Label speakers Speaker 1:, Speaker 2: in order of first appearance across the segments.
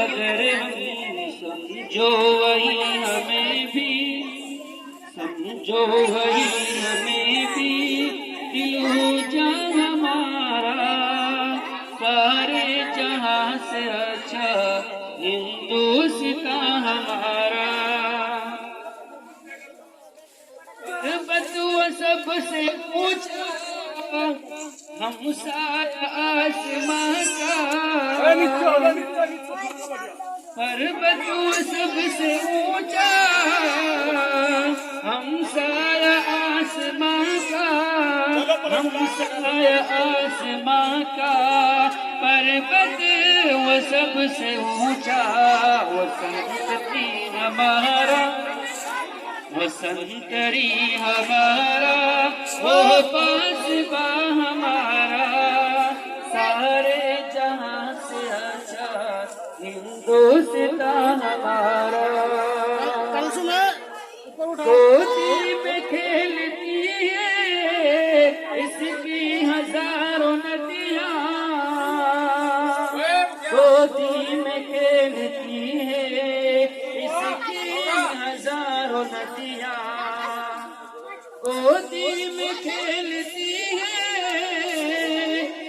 Speaker 1: अगर हम समझो वही हमें भी, समझो वही हमें भी, दिल हो जा हमारा सारे जहां से अच्छा हिंदुस्तान हमारा। बदुआ सबसे ऊंचा हम सारा आसमां का, पर्वत सबसे ऊंचा हम सारा आसमां का, हम सारा आसमां का, पर्वत वो सबसे ऊंचा वसंतरी हमारा, वसंतरी हमारा, वो पासबा हमारा सारे जहां से अच्छा हिंदुस्तान हमारा। गोदी में खेलती है इसकी हजारों नदियां, गोदी में खेलती है इसकी हजारों नदियां, गोदी में खेलती है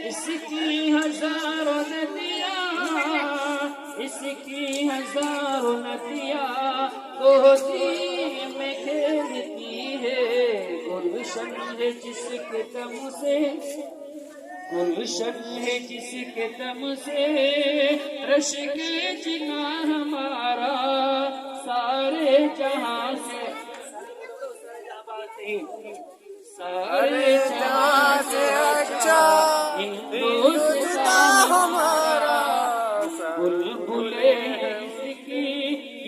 Speaker 1: इसकी हजारों नदियां, इसकी हजारों नदियां गोदी में खेलती है। गुलशन है जिसके दम से, गुलशन है जिसके दम से रश के जिना हमारा सारे जहां से, सारे जहां से अच्छा हिंदुस्तान हमारा। बुलबुले इसकी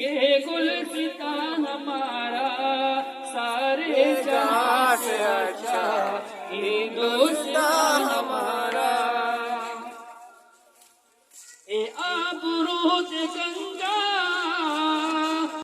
Speaker 1: ये गुलसितान हमारा सारे जहां से अच्छा हिंदुस्तान हमारा। ए आबरूद गंगा